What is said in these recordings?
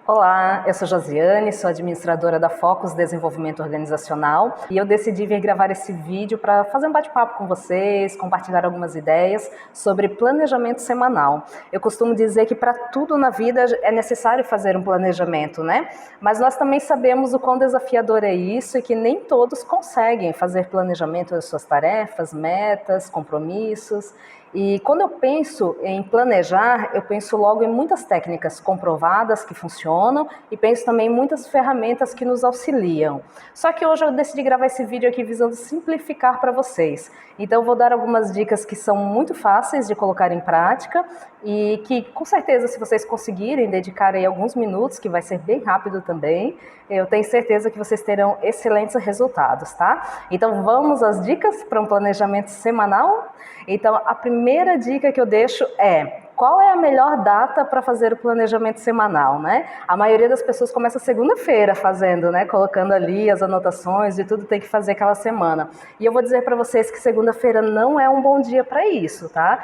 Olá, eu sou Josiane, sou administradora da Focus Desenvolvimento Organizacional e eu decidi vir gravar esse vídeo para fazer um bate-papo com vocês, compartilhar algumas ideias sobre planejamento semanal. Eu costumo dizer que para tudo na vida é necessário fazer um planejamento, né? Mas nós também sabemos o quão desafiador é isso e que nem todos conseguem fazer planejamento das suas tarefas, metas, compromissos. E quando eu penso em planejar, eu penso logo em muitas técnicas comprovadas que funcionam e penso também em muitas ferramentas que nos auxiliam. Só que hoje eu decidi gravar esse vídeo aqui visando simplificar para vocês. Então eu vou dar algumas dicas que são muito fáceis de colocar em prática e que com certeza se vocês conseguirem dedicar aí alguns minutos, que vai ser bem rápido também, eu tenho certeza que vocês terão excelentes resultados, tá? Então vamos às dicas para um planejamento semanal? Então a primeira dica que eu deixo é: qual é a melhor data para fazer o planejamento semanal, né? A maioria das pessoas começa segunda-feira fazendo, né? Colocando ali as anotações de tudo que tem que fazer aquela semana. E eu vou dizer para vocês que segunda-feira não é um bom dia para isso, tá?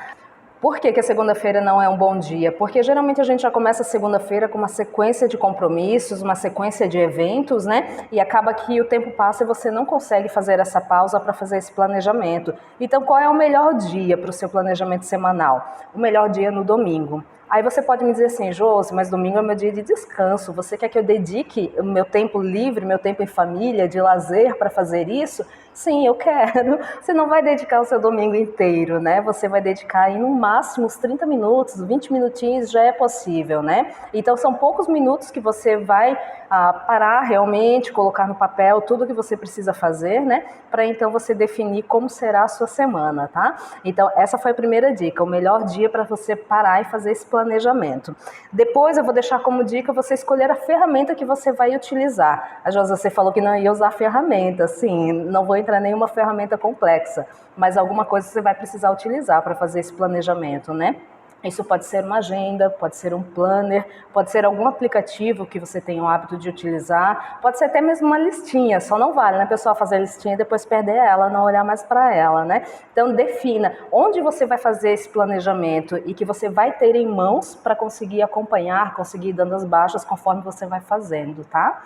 Por que a segunda-feira não é um bom dia? Porque geralmente a gente já começa a segunda-feira com uma sequência de compromissos, uma sequência de eventos, né? E acaba que o tempo passa e você não consegue fazer essa pausa para fazer esse planejamento. Então, qual é o melhor dia para o seu planejamento semanal? O melhor dia é no domingo. Aí você pode me dizer assim: Josi, mas domingo é meu dia de descanso, você quer que eu dedique o meu tempo livre, meu tempo em família, de lazer para fazer isso? Sim, eu quero. Você não vai dedicar o seu domingo inteiro, né? Você vai dedicar aí no máximo uns 30 minutos, 20 minutinhos já é possível, né? Então são poucos minutos que você vai parar realmente, colocar no papel tudo que você precisa fazer, né? Para então você definir como será a sua semana, tá? Então essa foi a primeira dica, o melhor dia para você parar e fazer esse planejamento. Depois eu vou deixar como dica você escolher a ferramenta que você vai utilizar. A Josi, você falou que não ia usar ferramenta, sim, não vou entrar em nenhuma ferramenta complexa, mas alguma coisa você vai precisar utilizar para fazer esse planejamento, né? Isso pode ser uma agenda, pode ser um planner, pode ser algum aplicativo que você tem o hábito de utilizar, pode ser até mesmo uma listinha, só não vale, né, pessoal, fazer a listinha e depois perder ela, não olhar mais para ela, né? Então defina onde você vai fazer esse planejamento e que você vai ter em mãos para conseguir acompanhar, conseguir ir dando as baixas conforme você vai fazendo, tá?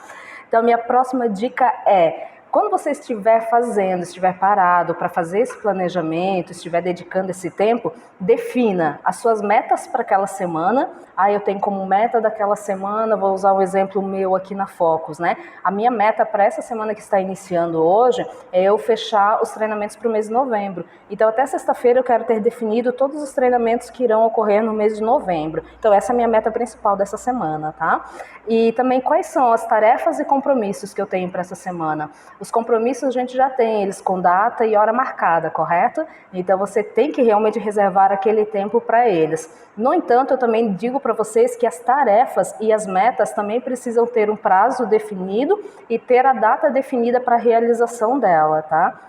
Então minha próxima dica é: quando você estiver fazendo, estiver parado para fazer esse planejamento, estiver dedicando esse tempo, defina as suas metas para aquela semana. Eu tenho como meta daquela semana, vou usar um exemplo meu aqui na Focus, né? A minha meta para essa semana que está iniciando hoje é eu fechar os treinamentos para o mês de novembro. Então até sexta-feira eu quero ter definido todos os treinamentos que irão ocorrer no mês de novembro. Então essa é a minha meta principal dessa semana, tá? E também quais são as tarefas e compromissos que eu tenho para essa semana? Os compromissos a gente já tem eles com data e hora marcada, correto? Então você tem que realmente reservar aquele tempo para eles. No entanto, eu também digo para vocês que as tarefas e as metas também precisam ter um prazo definido e ter a data definida para a realização dela, tá?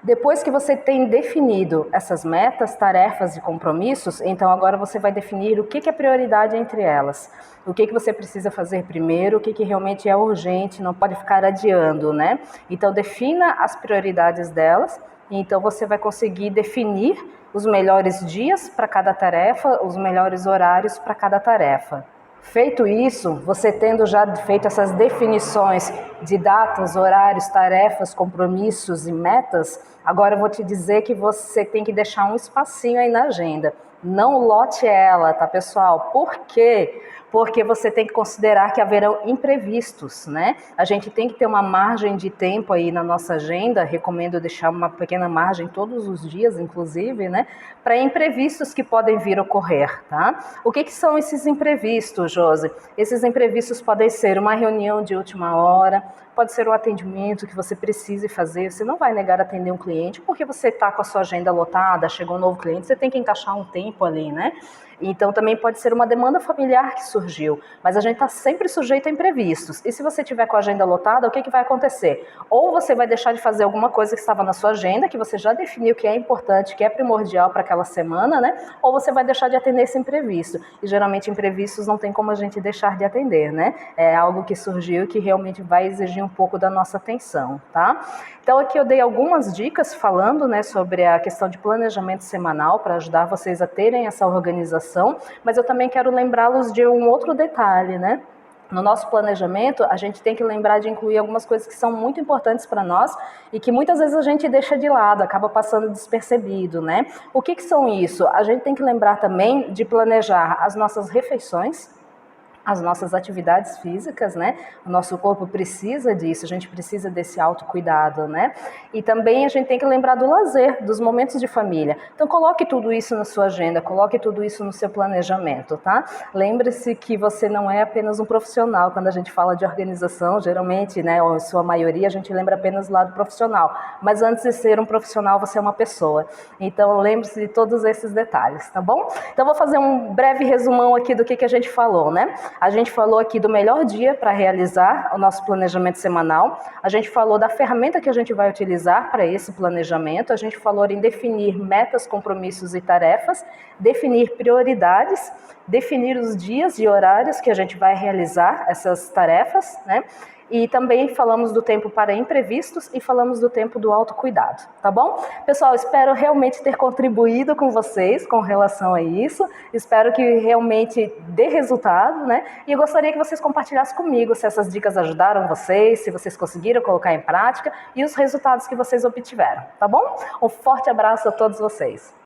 Depois que você tem definido essas metas, tarefas e compromissos, então agora você vai definir o que é prioridade entre elas. O que você precisa fazer primeiro, o que realmente é urgente, não pode ficar adiando, né? Então defina as prioridades delas, e então você vai conseguir definir os melhores dias para cada tarefa, os melhores horários para cada tarefa. Feito isso, você tendo já feito essas definições de datas, horários, tarefas, compromissos e metas, agora eu vou te dizer que você tem que deixar um espacinho aí na agenda. Não lote ela, tá, pessoal? Por quê? Porque você tem que considerar que haverão imprevistos, né? A gente tem que ter uma margem de tempo aí na nossa agenda, recomendo deixar uma pequena margem todos os dias, inclusive, né? Para imprevistos que podem vir a ocorrer, tá? O que são esses imprevistos, Josi? Esses imprevistos podem ser uma reunião de última hora, pode ser um atendimento que você precise fazer. Você não vai negar atender um cliente porque você está com a sua agenda lotada, chegou um novo cliente, você tem que encaixar um tempo ali, né? Então também pode ser uma demanda familiar que surgiu, mas a gente está sempre sujeito a imprevistos. E se você tiver com a agenda lotada, o que vai acontecer? Ou você vai deixar de fazer alguma coisa que estava na sua agenda, que você já definiu que é importante, que é primordial para aquela semana, né? Ou você vai deixar de atender esse imprevisto. E geralmente imprevistos não tem como a gente deixar de atender, né? É algo que surgiu e que realmente vai exigir um pouco da nossa atenção, tá? Então aqui eu dei algumas dicas falando, né, sobre a questão de planejamento semanal para ajudar vocês a terem essa organização organização, mas eu também quero lembrá-los de um outro detalhe, né? No nosso planejamento, a gente tem que lembrar de incluir algumas coisas que são muito importantes para nós e que muitas vezes a gente deixa de lado, acaba passando despercebido, né? O que são isso? A gente tem que lembrar também de planejar as nossas refeições, as nossas atividades físicas, né? O nosso corpo precisa disso, a gente precisa desse autocuidado, né? E também a gente tem que lembrar do lazer, dos momentos de família. Então coloque tudo isso na sua agenda, coloque tudo isso no seu planejamento, tá? Lembre-se que você não é apenas um profissional. Quando a gente fala de organização, geralmente, né, ou em sua maioria, a gente lembra apenas do lado profissional. Mas antes de ser um profissional, você é uma pessoa. Então lembre-se de todos esses detalhes, tá bom? Então vou fazer um breve resumão aqui do que a gente falou, né? A gente falou aqui do melhor dia para realizar o nosso planejamento semanal. A gente falou da ferramenta que a gente vai utilizar para esse planejamento. A gente falou em definir metas, compromissos e tarefas, definir prioridades, definir os dias e horários que a gente vai realizar essas tarefas, né? E também falamos do tempo para imprevistos e falamos do tempo do autocuidado, tá bom? Pessoal, espero realmente ter contribuído com vocês com relação a isso. Espero que realmente dê resultado, né? E eu gostaria que vocês compartilhassem comigo se essas dicas ajudaram vocês, se vocês conseguiram colocar em prática e os resultados que vocês obtiveram, tá bom? Um forte abraço a todos vocês.